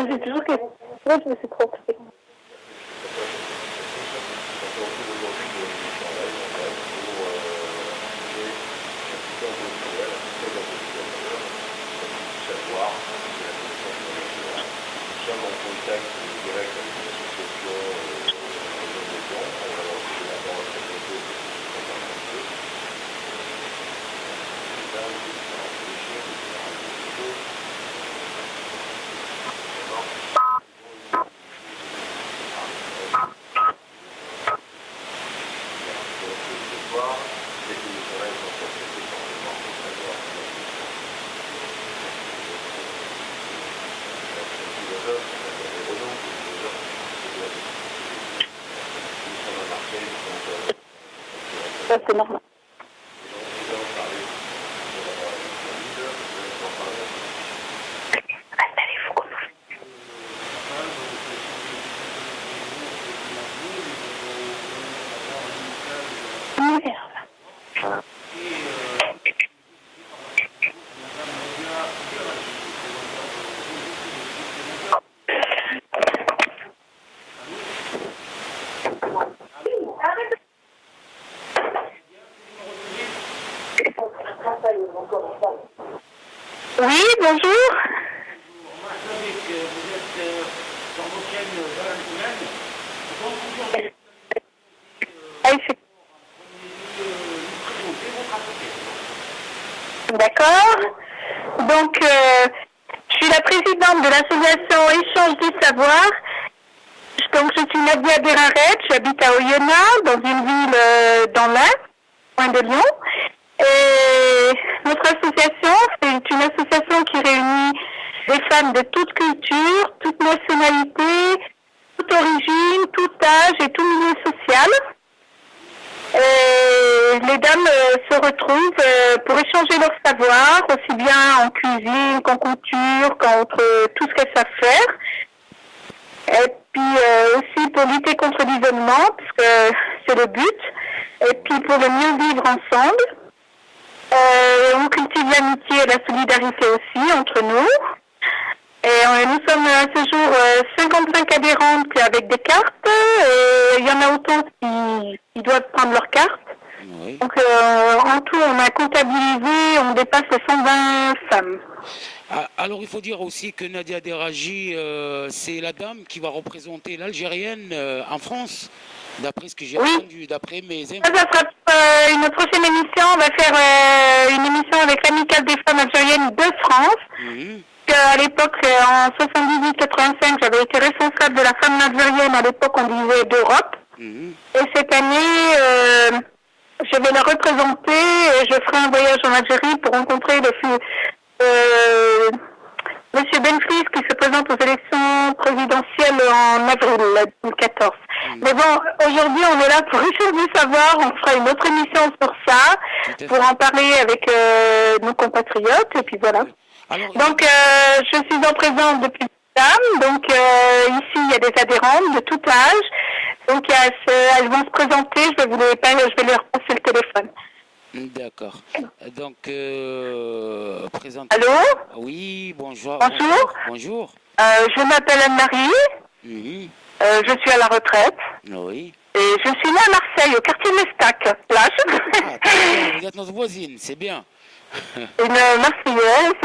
J'ai toujours que... Moi, je me suis trompée. Ça, c'est normal. Installez-vous comme vous. Merde. Oui, bonjour. D'accord. Donc, je suis la présidente de l'association Échange du Savoir. Donc, je suis Nadia Beraret, j'habite à Oyonnax, dans une ville dans l'Ain, loin de Lyon. Et notre association, c'est une association qui réunit des femmes de toute culture, toute nationalité, toute origine, tout âge et tout milieu social. Et les dames se retrouvent pour échanger leur savoir, aussi bien en cuisine qu'en couture, qu'entre tout ce qu'elles savent faire. Et puis aussi pour lutter contre l'isolement, puisque c'est le but. Et puis pour le mieux vivre ensemble. On cultive l'amitié et la solidarité aussi entre nous. Et nous sommes à ce jour 55 adhérentes avec des cartes. Et il y en a autant qui doivent prendre leurs cartes. Oui. Donc en tout, on a comptabilisé, on dépasse les 120 femmes. Alors il faut dire aussi que Nadia Deraji, c'est la dame qui va représenter l'Algérienne en France. D'après ce que j'ai entendu, d'après mes infos. Ça sera une prochaine émission. On va faire une émission avec l'Amicale des femmes algériennes de France. À l'époque, en 78-85, j'avais été responsable de la femme algérienne. À l'époque, on disait d'Europe. Et cette année, je vais la représenter. Et je ferai un voyage en Algérie pour rencontrer Monsieur Benflis qui se présente aux élections présidentielles en avril 2014. Mais bon, aujourd'hui on est là pour échanger du savoir, on fera une autre émission sur ça, pour en parler avec nos compatriotes, et puis voilà. Alors, donc je suis en présence depuis dame, donc ici il y a des adhérentes de tout âge, donc elles vont se présenter, je vais leur passer le téléphone. D'accord. Donc, présente. Allô? Oui, bonjour. Bonjour. Bonjour. Je m'appelle Anne-Marie. Je suis à la retraite. Oui. Et je suis née à Marseille, au quartier Mestac, plage. Vous êtes notre voisine, c'est bien. Une Marseillaise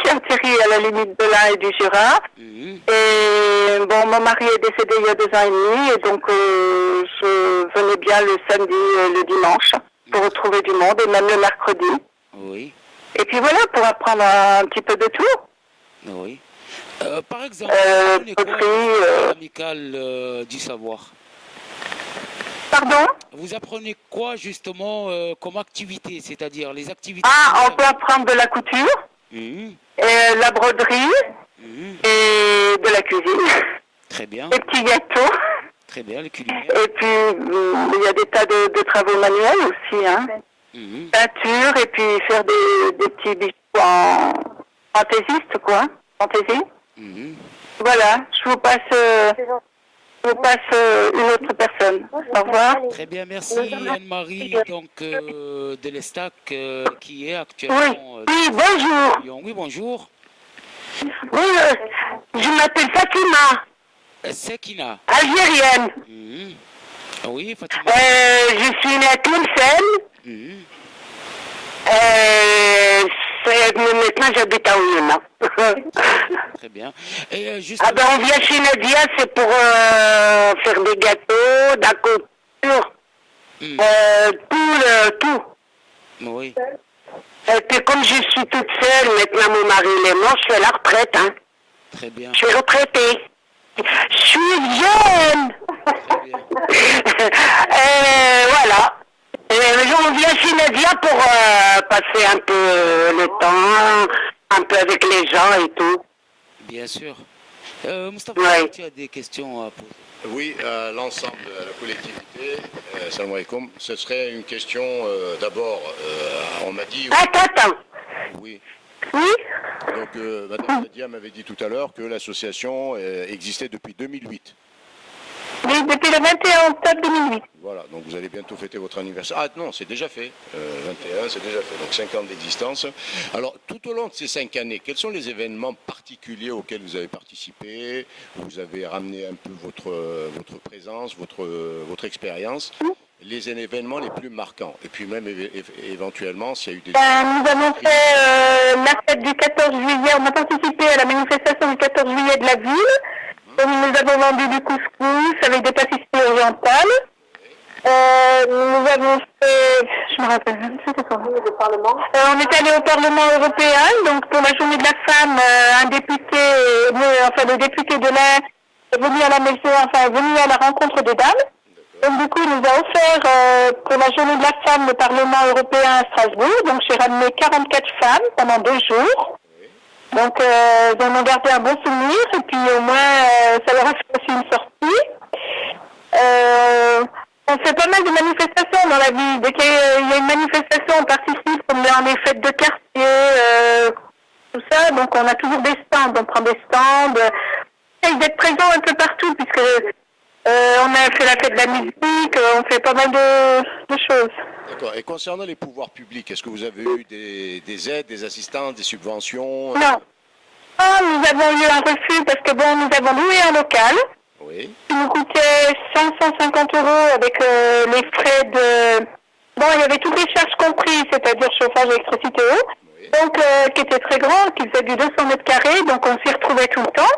qui atterrit à la limite de l'Ain et du Jura. Et bon, mon mari est décédé il y a 2 ans et demi, et donc je venais bien le samedi et le dimanche pour retrouver du monde, et même le mercredi. Oui. Et puis voilà, pour apprendre un petit peu de tout. Oui. Par exemple, l'amicale du savoir. Pardon? Vous apprenez quoi justement comme activité, c'est-à-dire les activités? Ah, on peut apprendre de la couture, la broderie et de la cuisine. Très bien. Les petits gâteaux. Très bien, les culinaires. Et puis, il y a des tas de travaux manuels aussi, hein. Peinture, et puis faire des petits bijoux en fantaisiste, quoi. Fantaisie. Voilà, je vous passe une autre personne. Au revoir. Très bien, merci Anne-Marie, donc de l'Estac qui est actuellement... Oui, bonjour. Oui, bonjour. Oui, je m'appelle Fatima, Sekina. algérienne. Mhm. Oui, Fatima. Je suis née à Tlemcen. Mhm. Maintenant, j'habite à Ouyama. Très bien. Et Ah ben, on vient chez Nadia, c'est pour faire des gâteaux, de la couture, tout. Oui, Et puis comme je suis toute seule, maintenant mon mari il est mort, je suis à la retraite. Hein. très bien. Je suis retraitée. Je suis jeune. Très bien. Voilà. On vient chez Nadia pour passer un peu le temps, un peu avec les gens et tout. Bien sûr. Moustapha, Ouais. tu as des questions à poser? Oui, à l'ensemble de la collectivité, salam alaikum, ce serait une question d'abord, on m'a dit... Attends. Oui. Oui. Donc, Madame Nadia m'avait dit tout à l'heure que l'association existait depuis 2008. Oui, depuis le 21 octobre 2008. Voilà, donc vous allez bientôt fêter votre anniversaire. Ah non, c'est déjà fait. 21, c'est déjà fait. Donc 5 ans d'existence. Alors, tout au long de ces 5 années, quels sont les événements particuliers auxquels vous avez participé? Vous avez ramené un peu votre présence, votre expérience, les événements les plus marquants. Et puis même éventuellement, s'il y a eu des... Nous avons fait la fête du 14 juillet, on a participé à la manifestation du 14 juillet de la ville. Donc, nous avons vendu du couscous avec des pâtisseries orientales. Nous avons fait, je me rappelle même, c'était quoi? Le Parlement. On est allé au Parlement européen, donc pour la journée de la femme, un député, le député de l'Ain est venu à la maison, est venu à la rencontre des dames. Donc du coup, il nous a offert pour la journée de la femme le Parlement européen à Strasbourg. Donc j'ai ramené 44 femmes pendant 2 jours. Donc ils en ont gardé un bon souvenir et puis au moins ça leur a fait aussi une sortie. On fait pas mal de manifestations dans la vie. Dès qu'il y a une manifestation, on participe, on est en les fêtes de quartier, tout ça. Donc on a toujours des stands, on prend des stands. On essaye d'être présent un peu partout puisque on a fait la fête de la musique, on fait pas mal de choses. D'accord. Et concernant les pouvoirs publics, est-ce que vous avez eu des aides, des assistances, des subventions? Non. Nous avons eu un refus parce que bon, nous avons loué un local. Oui. Qui nous coûtait 550 € avec les frais de... Bon, il y avait toutes les charges comprises, c'est-à-dire chauffage, électricité, eau. Oui. Donc, qui était très grand, qui faisait du 200 mètres carrés, donc on s'y retrouvait tout le temps.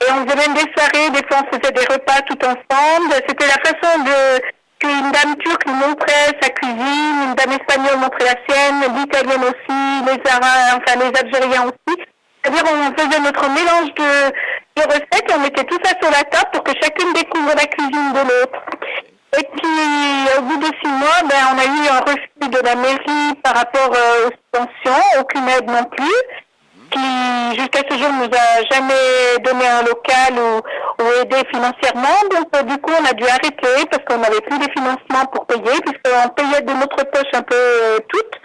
Et on faisait même des soirées, des fois on faisait des repas tout ensemble. C'était la façon qu'une dame turque nous montrait sa cuisine, une dame espagnole montrait la sienne, l'italienne aussi, les Arabes, les Algériens aussi. C'est-à-dire on faisait notre mélange de recettes et on mettait tout ça sur la table pour que chacune découvre la cuisine de l'autre. Et puis au bout de 6 mois, on a eu un refus de la mairie par rapport aux subventions, aucune aide non plus, qui jusqu'à ce jour nous a jamais donné un local ou aidé financièrement. Donc du coup on a dû arrêter parce qu'on n'avait plus de financement pour payer, puisqu'on payait de notre poche un peu toutes.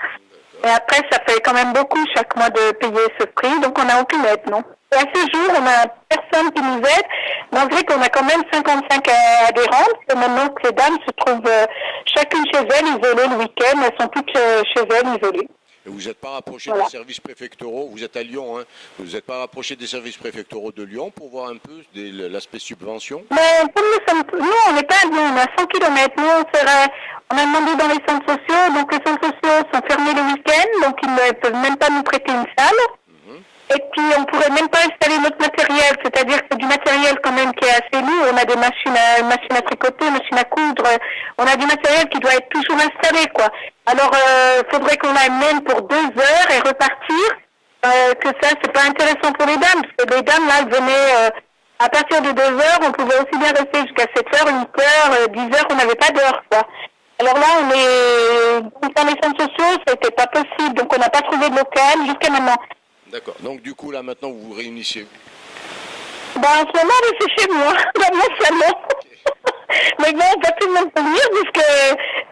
Et après, ça fait quand même beaucoup chaque mois de payer ce prix, donc on n'a aucune aide, non. Et à ce jour, on n'a personne qui nous aide, malgré qu'on a quand même 55 adhérentes, et maintenant que les dames se trouvent chacune chez elles, isolées le week-end, elles sont toutes chez elles, isolées. Et vous n'êtes pas rapproché Voilà. des services préfectoraux, vous êtes à Lyon, hein, vous n'êtes pas rapproché des services préfectoraux de Lyon pour voir un peu l'aspect subvention? Mais comme nous, on n'est pas à Lyon, on est à 100 km. Nous, on a demandé dans les centres sociaux, donc les centres sociaux sont fermés le week-end, donc ils ne peuvent même pas nous prêter une salle. Et puis on pourrait même pas installer notre matériel, c'est-à-dire que c'est du matériel quand même qui est assez lourd. On a des machines à tricoter, machines à coudre, on a du matériel qui doit être toujours installé, quoi. Alors faudrait qu'on l'amène pour 2 heures et repartir. Que ça, c'est pas intéressant pour les dames, parce que les dames là, elles venaient à partir de 2 heures, on pouvait aussi bien rester jusqu'à 7 heures, 8 heures, 10 heures, on n'avait pas d'heure, quoi. Alors là, dans les centres sociaux, ça n'était pas possible, donc on n'a pas trouvé de local jusqu'à maintenant. D'accord. Donc du coup, là, maintenant, vous vous réunissez où? En ce moment, c'est chez moi, dans mon salon. Mais bon, pas tout le monde peut venir, puisque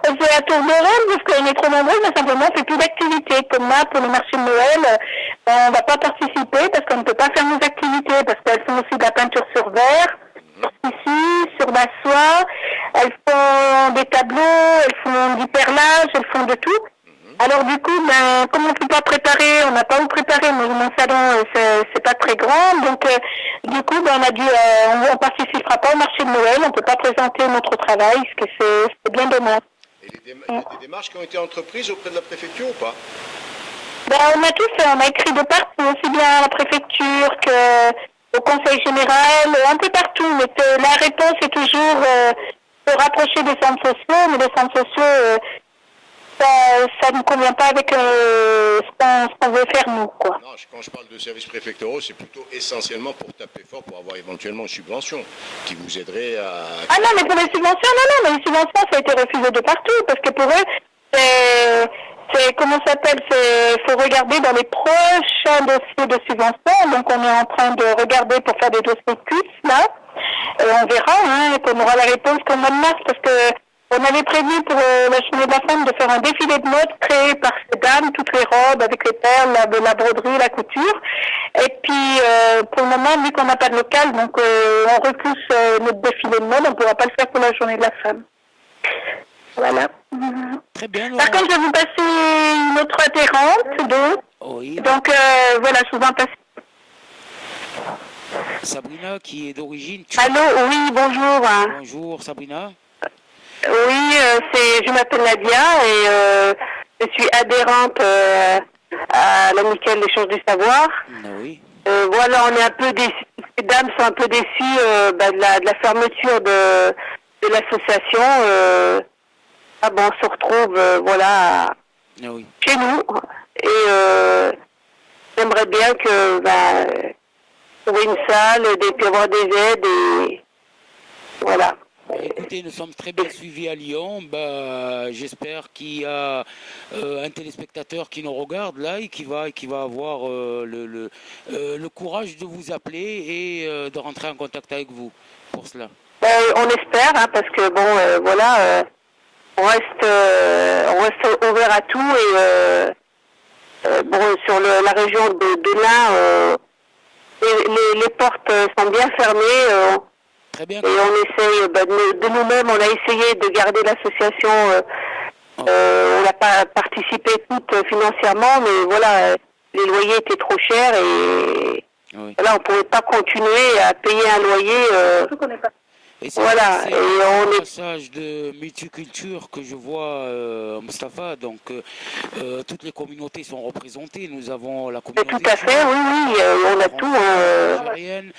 c'est à tour de rôle, parce qu'on est trop nombreux, mais simplement, on fait plus d'activités. Comme là, pour le marché de Noël, on ne va pas participer, parce qu'on ne peut pas faire nos activités, parce qu'elles font aussi de la peinture sur verre, ici, sur la soie, elles font des tableaux, elles font du perlage, elles font de tout. Alors du coup, ben, comme on ne peut pas préparer, on n'a pas où préparer. Mon salon, c'est pas très grand, donc du coup, ben, on participera pas au marché de Noël, on peut pas présenter notre travail, parce que c'est bien dommage. Et il y a des démarches qui ont été entreprises auprès de la préfecture ou pas? Ben, on a tout fait, on a écrit de partout, aussi bien à la préfecture qu'au conseil général, un peu partout, mais la réponse est toujours se rapprocher des centres sociaux, mais les centres sociaux, ça ne convient pas avec ce qu'on veut faire nous, quoi. Non, quand je parle de services préfectoraux, c'est plutôt essentiellement pour taper fort, pour avoir éventuellement une subvention qui vous aiderait à... Ah non, mais pour les subventions, non, mais les subventions, ça a été refusé de partout, parce que pour eux, comment ça s'appelle, faut regarder dans les prochains dossiers de subvention, donc on est en train de regarder pour faire des dossiers CUS, là, et on verra, hein, qu'on aura la réponse qu'au mois de mars, parce que on avait prévu pour la journée de la femme de faire un défilé de mode créé par ces dames, toutes les robes avec les perles, la broderie, la couture. Et puis, pour le moment, vu qu'on n'a pas de local, donc on repousse notre défilé de mode, on ne pourra pas le faire pour la journée de la femme. Voilà. Très bien. Par contre, je vais vous passer une autre adhérente, donc. Oui. Donc, voilà, je vous en passe. Sabrina, qui est d'origine... Allô, oui, bonjour. Bonjour, Sabrina. Oui, je m'appelle Nadia et je suis adhérente à l'amicale d'échange du savoir. Oui. Voilà, on est un peu déçus, les dames sont un peu déçues de la fermeture de l'association. On se retrouve voilà chez nous et j'aimerais bien que trouver une salle et puis avoir des aides et voilà. Écoutez, nous sommes très bien suivis à Lyon. J'espère qu'il y a un téléspectateur qui nous regarde là et qui va avoir le courage de vous appeler et de rentrer en contact avec vous pour cela. On espère, hein, parce que bon, voilà, on reste ouvert à tout et sur la région de l'Ain, les portes sont bien fermées. Très bien. Et on essaye de nous-mêmes, on a essayé de garder l'association, on n'a pas participé toutes financièrement, mais voilà, les loyers étaient trop chers et voilà, on ne pouvait pas continuer à payer un loyer. Et c'est voilà, et on est passage de multiculture que je vois, Mustapha. Donc, toutes les communautés sont représentées. Nous avons la communauté tout à fait, oui, on a tout. Algérienne,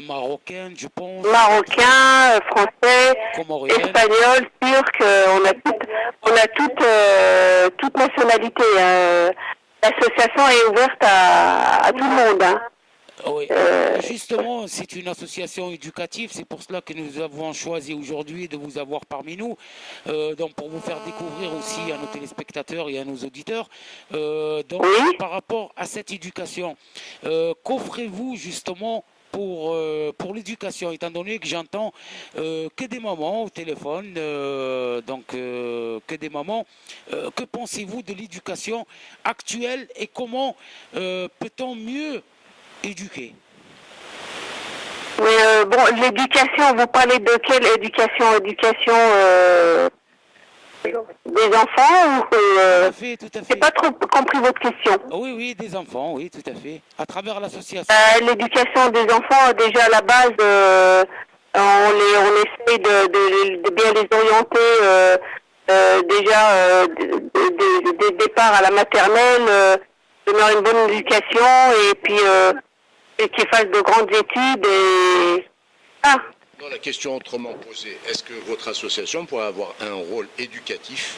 marocaine, je pense. Marocain, français, comorienne, espagnol, turc, on a toute nationalité. L'association est ouverte à tout le monde. Hein. Oui. Justement, c'est une association éducative, c'est pour cela que nous avons choisi aujourd'hui de vous avoir parmi nous, donc pour vous faire découvrir aussi à nos téléspectateurs et à nos auditeurs. Par rapport à cette éducation, qu'offrez-vous justement pour l'éducation, étant donné que j'entends que des mamans au téléphone, que des mamans, que pensez-vous de l'éducation actuelle et comment peut-on mieux éduquer? Mais l'éducation, vous parlez de quelle éducation? Des enfants ou Tout à fait. J'ai pas trop compris votre question. Oui, des enfants, oui, tout à fait. À travers l'association. L'éducation des enfants, déjà à la base, on essaie de bien les orienter déjà dès le départ à la maternelle, de leur une bonne éducation et puis qu'ils fassent de grandes études et Non, la question autrement posée, est-ce que votre association pourrait avoir un rôle éducatif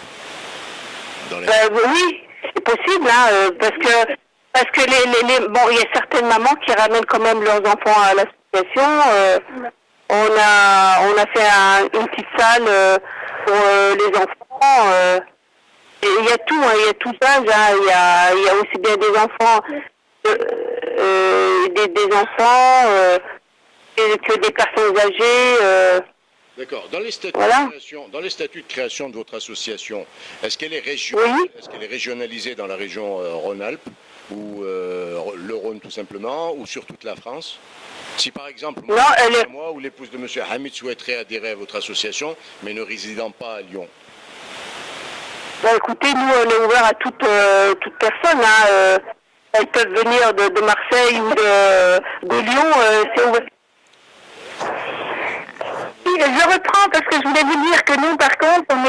dans les... Oui, c'est possible, hein, parce que il y a certaines mamans qui ramènent quand même leurs enfants à l'association. On a fait une petite salle pour les enfants. Il y a tout, il y a tout ça. Il y a aussi bien des enfants, que des personnes âgées. D'accord. Dans les statuts de création de votre association, est-ce qu'elle est régionalisée dans la région Rhône-Alpes ou le Rhône tout simplement, ou sur toute la France? Si par exemple, moi ou l'épouse de M. Hamid souhaiterait adhérer à votre association, mais ne résidant pas à Lyon. Écoutez, nous, on est ouvert à toute personne. Hein, elles peuvent venir de Marseille ou de Lyon. C'est ouvert. Je reprends parce que je voulais vous dire que nous, par contre, on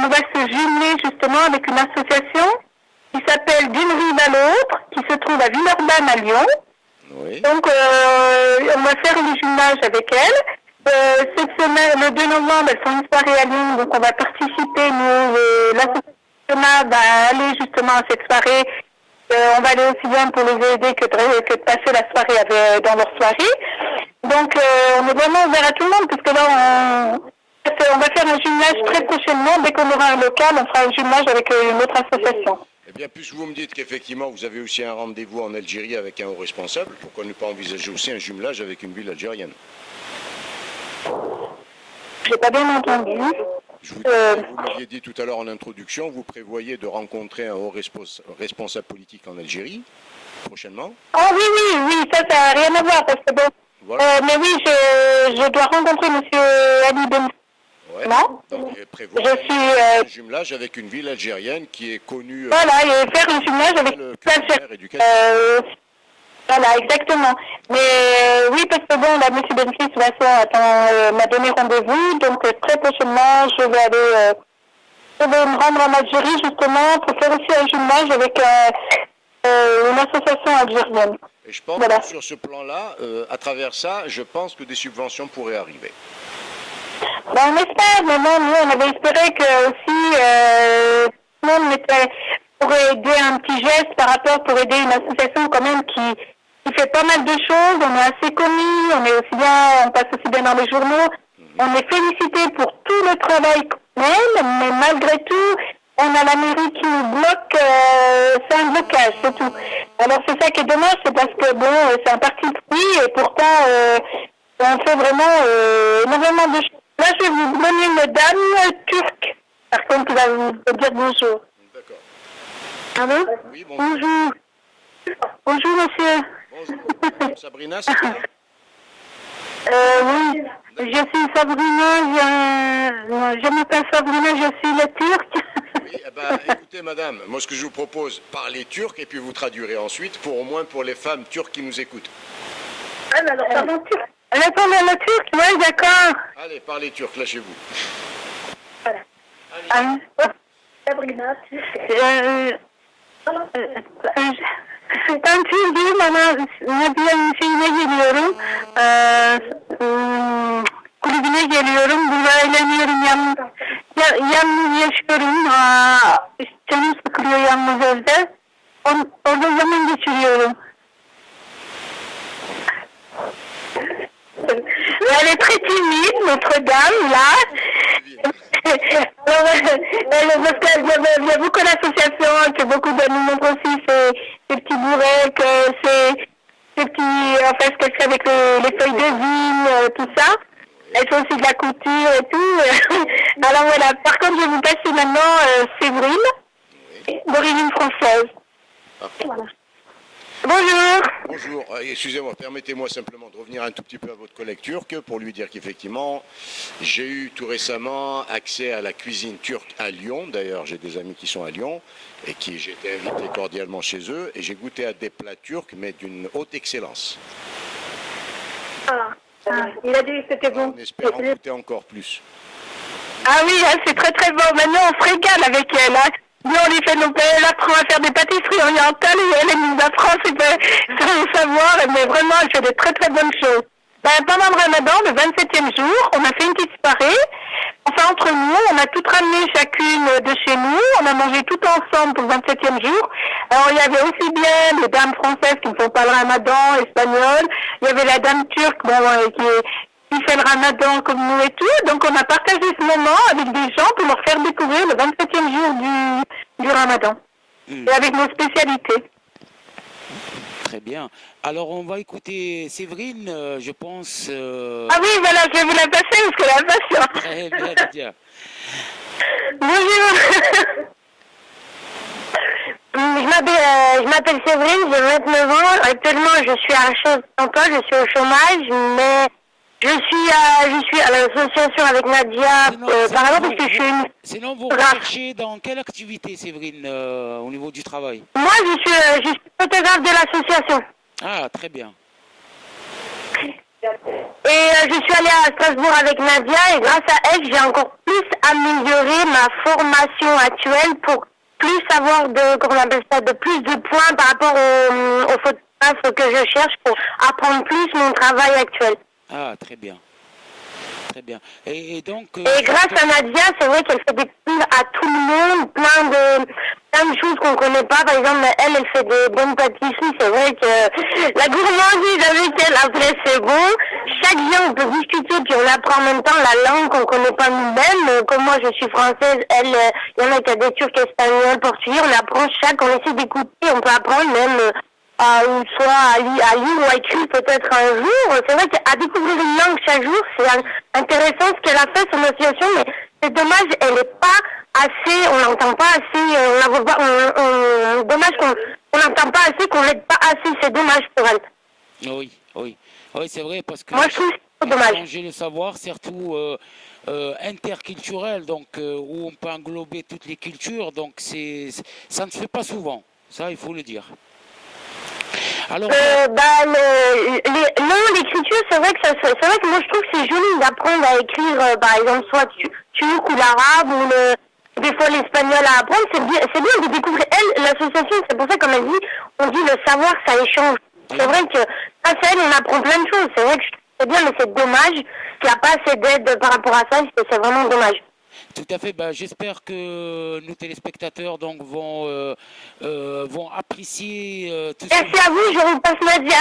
va se jumeler justement avec une association qui s'appelle D'une rive à l'autre, qui se trouve à Villeurbanne à Lyon. Oui. Donc, on va faire le jumelage avec elle. Cette semaine, le 2 novembre, elles font une soirée à Lyon, donc on va participer. Nous, l'association va aller justement à cette soirée. On va aller aussi bien pour les aider que de passer la soirée dans leur soirée. Donc, on est vraiment ouvert à tout le monde, parce que là, on va faire un jumelage très prochainement. Dès qu'on aura un local, on fera un jumelage avec une autre association. Eh bien, puisque vous me dites qu'effectivement, vous avez aussi un rendez-vous en Algérie avec un haut responsable, pourquoi ne pas envisager aussi un jumelage avec une ville algérienne? J'ai pas bien entendu. Vous m'aviez dit tout à l'heure en introduction, vous prévoyez de rencontrer un haut responsable politique en Algérie, prochainement? Ah oui, ça n'a rien à voir, parce que bon... Voilà. Mais oui, je dois rencontrer M. Ali Ben. Ouais. Non. Donc, un jumelage avec une ville algérienne qui est connue... Voilà, et faire un jumelage avec... Voilà, exactement. Mais oui, parce que bon, là, M. Benfis, de toute façon, m'a donné rendez-vous, donc très prochainement, je vais me rendre en Algérie, justement, pour faire aussi un jumelage avec une association algérienne. Et je pense que sur ce plan-là, à travers ça, je pense que des subventions pourraient arriver. Ben, on espère, mais non, nous, on avait espéré que aussi tout le monde pourrait aider un petit geste par rapport pour aider une association quand même qui fait pas mal de choses. On est assez connus, on passe aussi bien dans les journaux. On est félicité pour tout le travail qu'on mène, mais malgré tout, on a la mairie qui nous bloque, c'est un blocage, c'est tout. Alors c'est ça qui est dommage, c'est parce que bon, c'est un parti pris et pourtant on fait vraiment énormément de choses. Là, je vais vous donner une dame turque, par contre, qui va vous dire bonjour. D'accord. Allô? Oui, bonjour. Bonjour, monsieur. Bonjour. Sabrina, c'est ça? Oui, je suis Sabrina, je m'appelle Sabrina, je suis la turque. Oui, eh ben, écoutez madame, moi ce que je vous propose, parlez turc et puis vous traduirez ensuite, au moins pour les femmes turques qui nous écoutent. Ah, mais alors, pardon, turc. Elle a parlé à la turque, oui, d'accord. Allez, parlez turc, lâchez-vous. Voilà. Sabrina, ben Türk'üm ama Nabiye şeyine geliyorum. Kulübüne geliyorum. Burada eğleniyorum. Yalnız yaşıyorum. Canım sıkılıyor yalnız evde. Orada zaman geçiriyorum. Elle est très timide, notre dame, là. Alors, parce qu'il y a beaucoup d'associations, que beaucoup de nous montrent aussi ces petits bourrets, ces petits, en fait, ce qu'elle fait avec les feuilles de vigne, tout ça. Elle fait aussi de la couture et tout. Alors voilà, par contre, je vais vous passer maintenant Séverine, d'origine française. Voilà. Bonjour. Bonjour, excusez-moi, permettez-moi simplement de revenir un tout petit peu à votre collègue turc pour lui dire qu'effectivement, j'ai eu tout récemment accès à la cuisine turque à Lyon. D'ailleurs, j'ai des amis qui sont à Lyon et j'ai été invité cordialement chez eux et j'ai goûté à des plats turcs, mais d'une haute excellence. Il a dit que c'était bon. En espérant goûter encore plus. Ah oui, c'est très très bon. Maintenant, on se régale avec elle. Hein. Nous, on lui fait elle apprend à faire des pâtisseries orientales et elle nous apprend son savoir, mais vraiment, elle fait de très très bonnes choses. Pendant le Ramadan, le 27e jour, on a fait une petite soirée. Enfin, entre nous, on a tout ramené chacune de chez nous. On a mangé tout ensemble pour le 27e jour. Alors, il y avait aussi bien les dames françaises qui ne font pas le Ramadan, espagnoles. Il y avait la dame turque, qui fait le Ramadan comme nous et tout. Donc, on a partagé ce moment avec des gens pour leur faire découvrir le 27e jour du Ramadan. Et avec nos spécialités. Très bien. Alors, on va écouter Séverine, je pense... Ah oui, voilà, je vais vous la passer parce qu'elle a patience. Très bien, Nadia. Bonjour. Je m'appelle Séverine, j'ai 29 ans. Actuellement, je suis à un emploi, je suis au chômage, mais Je suis à l'association avec Nadia, par exemple, parce que je suis une... Sinon, vous recherchez dans quelle activité, Séverine, au niveau du travail? Moi, je suis photographe de l'association. Ah, très bien. Et je suis allée à Strasbourg avec Nadia et grâce à elle, j'ai encore plus amélioré ma formation actuelle pour plus avoir de plus de points par rapport aux photographes que je cherche pour apprendre plus mon travail actuel. Ah, très bien. Très bien. Et donc... et grâce à Nadia, c'est vrai qu'elle fait découvrir à tout le monde plein de choses qu'on ne connaît pas. Par exemple, elle fait des bonnes pâtisseries. C'est vrai que la gourmandise avec elle, après, c'est bon. Chaque jour, on peut discuter, puis on apprend en même temps la langue qu'on ne connaît pas nous-mêmes. Comme moi, je suis française, elle, il y en a qui a des turcs, espagnols, portugais. On apprend on essaie d'écouter, on peut apprendre même... soit à lire ou à écrire peut-être un jour. C'est vrai qu'à découvrir une langue chaque jour, c'est intéressant ce qu'elle a fait, son association, mais c'est dommage, elle n'est pas assez, on n'entend pas assez, on la voit pas, dommage qu'on n'entend pas assez, qu'on l'aide pas assez, c'est dommage pour elle. Oui, c'est vrai, parce que... Moi, je trouve que c'est dommage. Changer le savoir, surtout interculturel, donc où on peut englober toutes les cultures, donc ça ne se fait pas souvent, ça il faut le dire. Alors, l'écriture, c'est vrai que moi je trouve que c'est joli d'apprendre à écrire, par exemple, soit turc ou l'arabe ou des fois l'espagnol à apprendre. C'est bien de découvrir. Elle, l'association, c'est pour ça, comme elle dit, on dit le savoir, ça échange. C'est vrai que grâce à elle, on apprend plein de choses. C'est vrai que c'est bien, mais c'est dommage qu'il n'y a pas assez d'aide par rapport à ça. C'est vraiment dommage. Tout à fait. J'espère que nos téléspectateurs donc vont apprécier tout Merci à vous, je vous passe Nadia.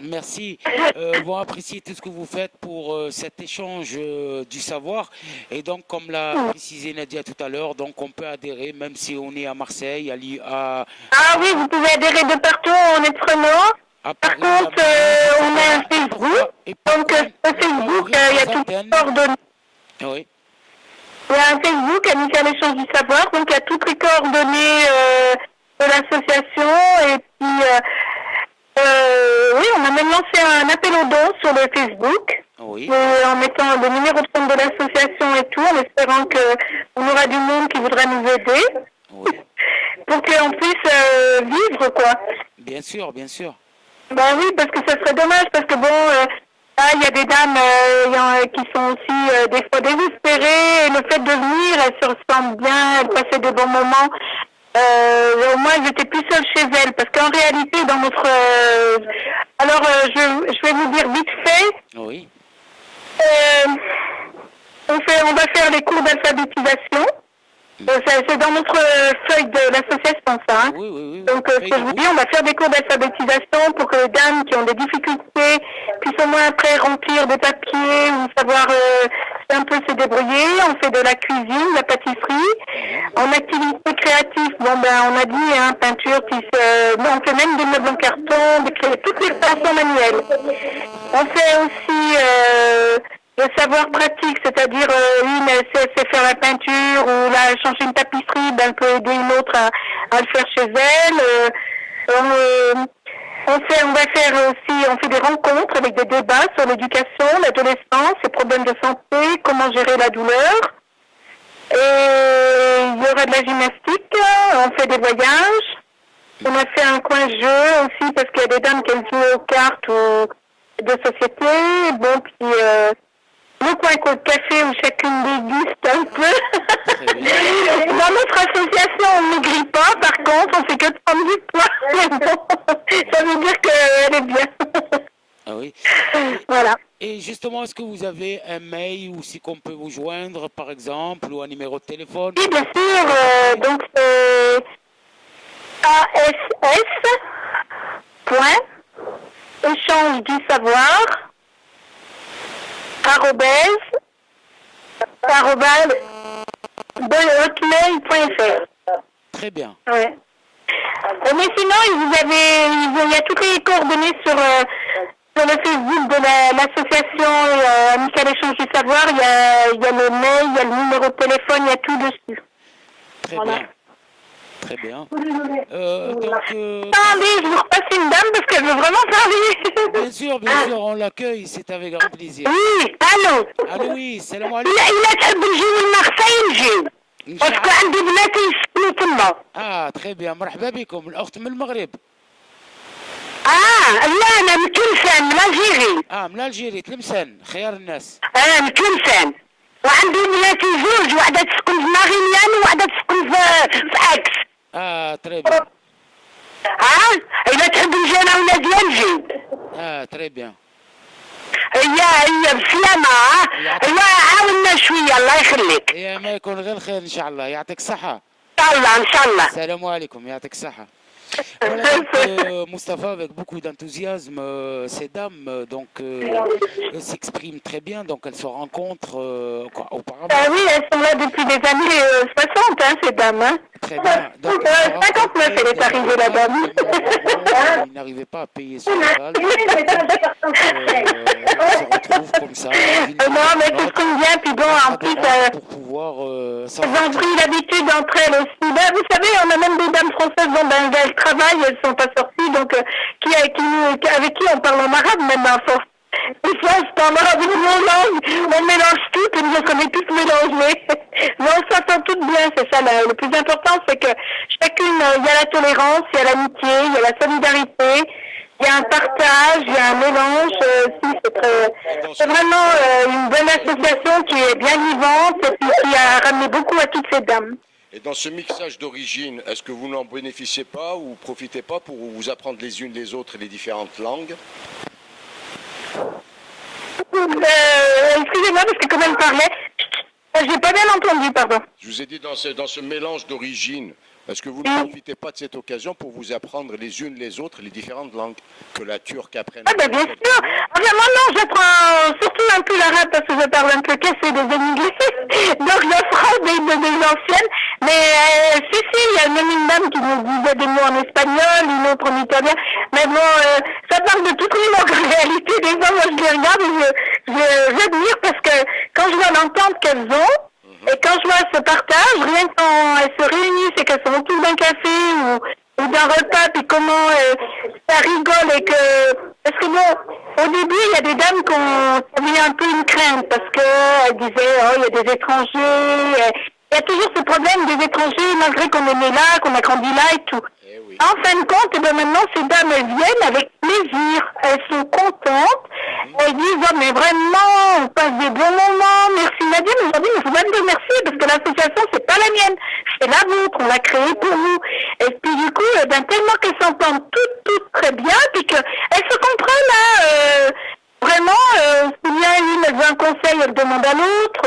Merci. Vont apprécier tout ce que vous faites pour cet échange du savoir. Et donc, comme l'a précisé Nadia tout à l'heure, donc on peut adhérer, même si on est à Marseille, à... Ah oui, vous pouvez adhérer de partout, on est prenant. Par contre, on a un Facebook. Donc, sur Facebook, il y a toutes les coordonnées. Oui. Il y a un Facebook, Amicale Échange du Savoir, donc il y a toutes les coordonnées de l'association. Et puis, oui, on a même lancé un appel aux dons sur le Facebook. Oui. En mettant le numéro de compte de l'association et tout, en espérant qu'on aura du monde qui voudra nous aider. Oui. Pour qu'on puisse vivre, quoi. Bien sûr, bien sûr. Ben oui, parce que ça serait dommage, parce que bon... il y a des dames qui sont aussi des fois désespérées, et le fait de venir, elles se ressentent bien, elles passaient de bons moments. Au moins, elles étaient plus seules chez elles, parce qu'en réalité, dans notre... alors, je vais vous dire vite fait. Oui. On va faire les cours d'alphabétisation. C'est dans notre feuille de l'association, ça. Hein. Oui. Donc, ce que je vous dis, on va faire des cours d'alphabétisation pour que les dames qui ont des difficultés puissent au moins après remplir des papiers ou savoir un peu se débrouiller. On fait de la cuisine, de la pâtisserie. En activité créative, on a dit, hein, peinture, on fait même des meubles en carton, toutes les créations manuelles. On fait aussi... le savoir pratique, c'est-à-dire une elle sait faire la peinture ou là changer une tapisserie, elle peut aider une autre à le faire chez elle. On fait des rencontres avec des débats sur l'éducation, l'adolescence, les problèmes de santé, comment gérer la douleur. Et il y aura de la gymnastique, on fait des voyages. On a fait un coin jeu aussi parce qu'il y a des dames qui aiment jouer aux cartes ou de société. Bon, puis le coin café où chacune déguste un peu. Dans notre association, on ne maigrit pas, par contre, on fait que prendre du poids. Ça veut dire qu'elle est bien. Ah oui. Voilà. Et justement, est-ce que vous avez un mail ou si qu'on peut vous joindre, par exemple, ou un numéro de téléphone? Oui, bien sûr. Donc, c'est ASS.échange du savoir @hotmail.fr. Très bien. Ouais. Mais sinon, il y a toutes les coordonnées sur le Facebook de l'association Amicale Échange du Savoir. Il y a le mail, il y a le numéro de téléphone, il y a tout dessus. Très voilà. bien. très bien. Attendez, je vous repasse une dame parce qu'elle veut vraiment parler. Bien sûr, on l'accueille, c'est avec grand plaisir. Oui, الو Allô, oui, salam alaikum. الا تحب نجيو لمارسيل نجيو باسكو عندي بناتي يسكنوا تما. très bien, مرحبا بكم، الأخت من المغرب. لا انا من تلمسان من الجيري. من الجيري، تلمسان، خيار الناس. من تلمسان وعندي بناتي زوج، واحدة تسكن في مارينيان وواحدة تسكن في اكس. très bien. الا تحب نجي انا ونادية نجي. très bien. هي بسلامة. هي عاونا شوية الله يخليك. يا ما يكون غير خير إن شاء الله، يعطيك الصحة. إن شاء الله إن شاء الله. السلام عليكم، يعطيك الصحة. Moustapha, avec beaucoup d'enthousiasme, ces dames s'expriment très bien, donc elles se rencontrent auparavant. Oui, elles sont là depuis des années 60, ces dames. Hein. Très bien. Donc, 59, elle est arrivée la dame. Il n'arrivait pas à payer son local. Elle se retrouve comme ça. Non, mais tout ce qu'on vient, puis bon, en plus, pour pouvoir, elles ont pris l'habitude entre elles aussi. Là, vous savez, on a même des dames françaises dont elles travaillent, elles ne sont pas sorties, donc avec qui on parle en arabe même à force. Des fois, c'est en arabe, on mélange tout, et nous on est tous mélangés. Mais on s'entend toutes bien, c'est ça. Le plus important, c'est que chacune, il y a la tolérance, il y a l'amitié, il y a la solidarité, il y a un partage, il y a un mélange. C'est vraiment une bonne association qui est bien vivante et puis qui a ramené beaucoup à toutes ces dames. Et dans ce mixage d'origine, est-ce que vous n'en bénéficiez pas ou profitez pas pour vous apprendre les unes les autres les différentes langues? Excusez-moi, parce que comme elle parlait, j'ai pas bien entendu, pardon. Je vous ai dit dans ce mélange d'origine, est-ce que vous ne profitez pas de cette occasion pour vous apprendre les unes les autres les différentes langues? Que la turque apprenne. Bien sûr. Moi, non, j'apprends surtout un peu l'arabe parce que je parle un peu cassé des émigrés. Donc, j'apprends des anciennes. Mais si, il y a même une dame qui nous disait des mots en espagnol, une autre en italien. Mais bon, ça parle de toutes les langues en réalité. Des fois, moi, je les regarde et j'admire parce que quand je vois l'entente qu'elles ont, et quand je vois ce partage, rien que quand elles se réunissent et qu'elles sont autour d'un café ou d'un repas, puis comment ça rigole et que... Parce que bon, au début, il y a des dames qui avaient un peu une crainte parce qu'elles disaient, oh, il y a des étrangers... Il y a toujours ce problème des étrangers, malgré qu'on est né là, qu'on a grandi là et tout. Oui. En fin de compte, maintenant, ces dames, elles viennent avec plaisir. Elles sont contentes. Elles disent, oh, mais vraiment, on passe des bons moments. Merci Nadia, mais aujourd'hui, il faut même te remercier parce que l'association, c'est pas la mienne. C'est la vôtre. On l'a créée pour vous. Et puis, du coup, tellement qu'elles s'entendent toutes très bien, puis qu'elles se comprennent, hein, vraiment, s'il y a une, elle veut un conseil, elle demande à l'autre.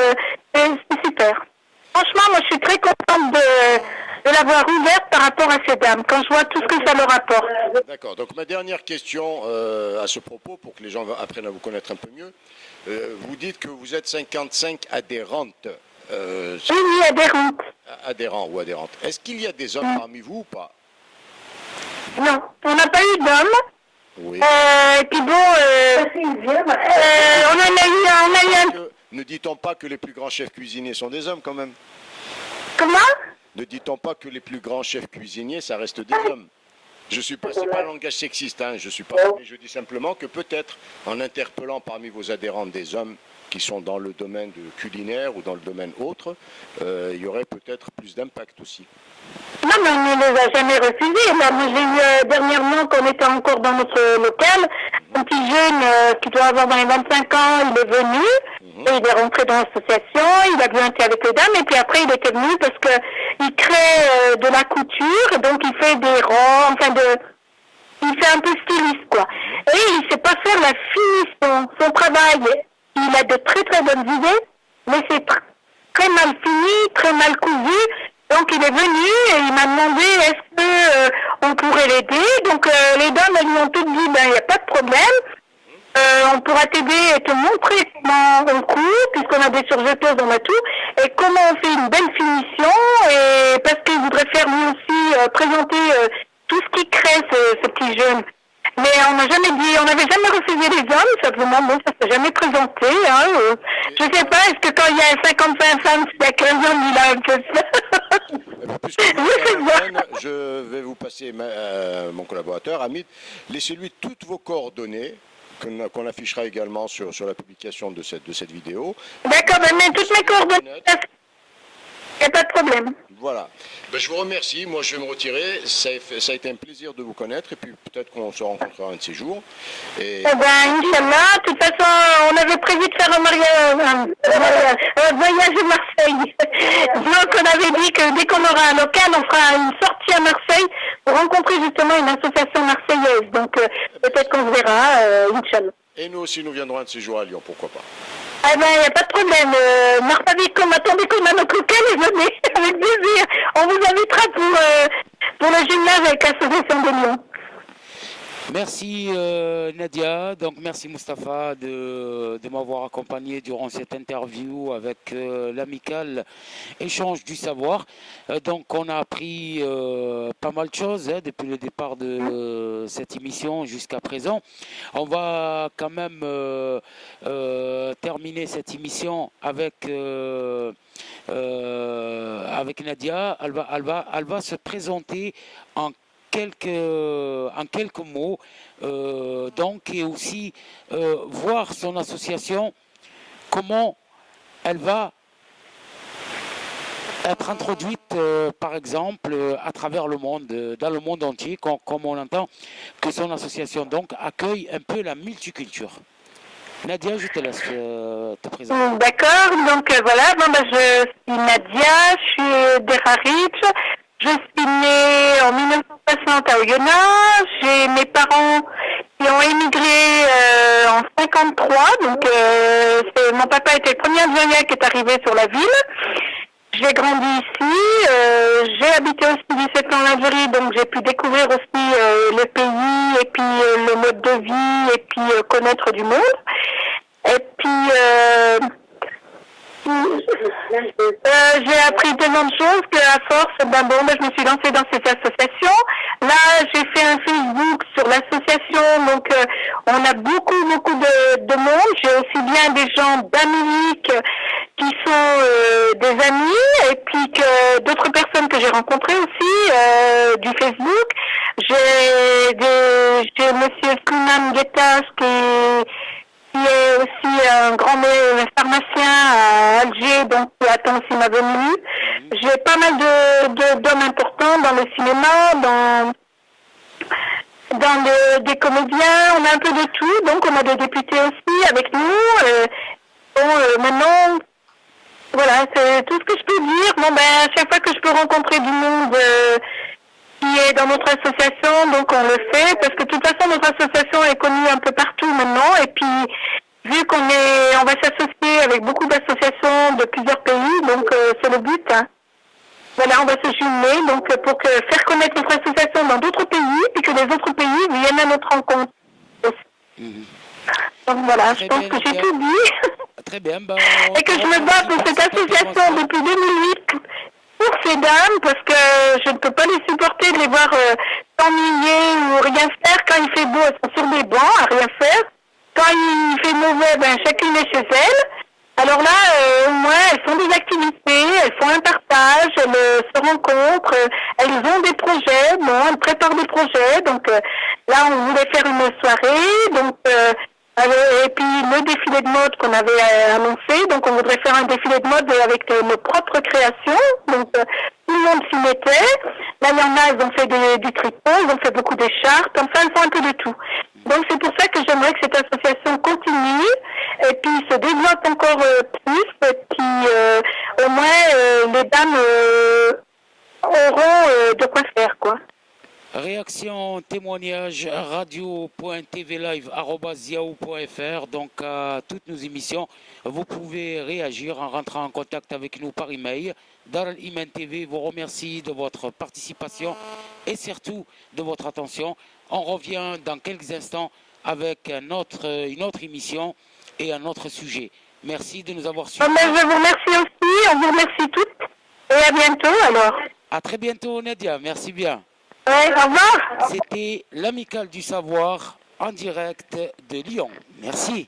C'est super. Franchement, moi, je suis très contente de l'avoir ouverte par rapport à ces dames, quand je vois tout ce que ça leur apporte. D'accord. Donc, ma dernière question à ce propos, pour que les gens apprennent à vous connaître un peu mieux, vous dites que vous êtes 55 adhérentes. Oui, adhérentes. Adhérents ou adhérentes. Est-ce qu'il y a des hommes parmi vous ou pas? Non, on n'a pas eu d'hommes. Oui. Et puis bon, on a eu un... Ne dit-on pas que les plus grands chefs cuisiniers sont des hommes quand même? Comment? Ne dit-on pas que les plus grands chefs cuisiniers, ça reste des hommes? Je suis pas, c'est pas un langage sexiste, hein, je suis pas, mais je dis simplement que peut-être en interpellant parmi vos adhérents des hommes qui sont dans le domaine culinaire ou dans le domaine autre, il y aurait peut-être plus d'impact aussi. Non, mais on ne les a jamais refusés. Là, moi, j'ai eu dernièrement, qu'on était encore dans notre local, un petit jeune qui doit avoir dans les 25 ans, il est venu, et il est rentré dans l'association, il a bien été avec les dames, et puis après, il était venu parce que il crée de la couture, et donc il fait des robes, il fait un peu styliste, quoi. Et il sait pas faire la finition. Son travail, il a de très très bonnes idées, mais c'est très mal fini, très mal cousu. Donc il est venu et il m'a demandé est-ce que on pourrait l'aider. Donc les dames, elles lui ont toutes dit il n'y a pas de problème. On pourra t'aider et te montrer comment on coud, puisqu'on a des surjeteuses, on a tout, et comment on fait une belle finition, et parce qu'il voudrait faire lui aussi présenter tout ce qui crée ce petit jeune. Mais on n'a jamais dit, on n'avait jamais refusé les hommes, simplement, bon, ça s'est jamais présenté, hein. Je sais pas, est-ce que quand il y a 55 femmes, il y a 15 hommes, il a un peu ça? Puisque vous êtes à l'antenne, je vais vous passer mon collaborateur, Hamid. Laissez-lui toutes vos coordonnées qu'on affichera également sur la publication de cette vidéo. D'accord, mais toutes mes coordonnées, il n'y a pas de problème. Voilà. Je vous remercie. Moi, je vais me retirer. Ça a été un plaisir de vous connaître. Et puis, peut-être qu'on se rencontrera un de ces jours. Inch'Allah. De toute façon, on avait prévu de faire un voyage à Marseille. Donc, on avait dit que dès qu'on aura un local, on fera une sortie à Marseille pour rencontrer justement une association marseillaise. Donc, peut-être qu'on se verra, Inch'Allah. Et nous aussi, nous viendrons un de ces jours à Lyon. Pourquoi pas. Ah ben, il n'y a pas de problème. Marfavikum, attendez qu'on a notre local et venez, avec plaisir. On vous invitera pour le gymnase avec l'association de Lyon. Merci Nadia, donc merci Mustapha de m'avoir accompagné durant cette interview avec l'amical échange du savoir. Donc on a appris pas mal de choses depuis le départ de cette émission jusqu'à présent. On va quand même terminer cette émission avec Nadia. Elle va se présenter en quelques mots, donc, et aussi voir son association, comment elle va être introduite, par exemple, à travers le monde, dans le monde entier, comme on entend que son association donc accueille un peu la multiculture. Nadia, je te laisse te présenter. D'accord, donc voilà, je suis Nadia, je suis d'Eraritch. Je suis née en 1960 à Oyonnax. J'ai mes parents qui ont émigré en 53. Donc, mon papa était le premier Algérien qui est arrivé sur la ville. J'ai grandi ici. J'ai habité aussi 17 ans en Algérie, donc j'ai pu découvrir aussi le pays et puis le mode de vie et puis connaître du monde. Et puis... j'ai appris tellement de choses qu'à force, je me suis lancée dans cette association. Là, j'ai fait un Facebook sur l'association, donc on a beaucoup de monde. J'ai aussi bien des gens d'Amérique qui sont des amis, et puis que d'autres personnes que j'ai rencontrées aussi du Facebook. J'ai Monsieur Slimane Guettas qui est aussi un grand pharmacien à Alger, donc qui attend aussi ma venue. J'ai pas mal d'hommes importants dans le cinéma, dans des comédiens, on a un peu de tout, donc on a des députés aussi avec nous. Maintenant, voilà, c'est tout ce que je peux dire. À chaque fois que je peux rencontrer du monde qui est dans notre association, donc on le fait, parce que de toute façon notre association est connue un peu partout maintenant, et puis vu on va s'associer avec beaucoup d'associations de plusieurs pays, donc c'est le but. Voilà, on va se jumeler, donc pour faire connaître notre association dans d'autres pays, puis que les autres pays viennent à notre rencontre. Donc voilà, je pense que j'ai tout dit. Très bien. Et que je me bats pour cette association depuis 2008. Pour ces dames, parce que je ne peux pas les supporter de les voir s'ennuyer ou rien faire. Quand il fait beau, elles sont sur des bancs à rien faire. Quand il fait mauvais, chacune est chez elle. Alors là, au moins, elles font des activités, elles font un partage, elles se rencontrent, elles ont des projets, elles préparent des projets. Donc là, on voulait faire une soirée, donc et puis le défilé de mode qu'on avait annoncé, donc on voudrait faire un défilé de mode avec nos propres créations, donc tout le monde s'y mettait. Là il y en a, ils ont fait du tricot, ils ont fait beaucoup d'écharpes, enfin ils font un peu de tout. Donc c'est pour ça que j'aimerais que cette association continue et puis se développe encore plus, et puis au moins les dames auront de quoi faire, quoi. Réaction, témoignage, radio.tvlive@yahoo.fr. Donc à toutes nos émissions, vous pouvez réagir en rentrant en contact avec nous par email. Dar Al Iman TV vous remercie de votre participation et surtout de votre attention. On revient dans quelques instants avec une autre émission et un autre sujet. Merci de nous avoir suivis. Je vous remercie aussi, on vous remercie toutes et à bientôt alors. À très bientôt Nadia, merci bien. Ouais, au revoir. C'était l'Amicale du Savoir en direct de Lyon. Merci.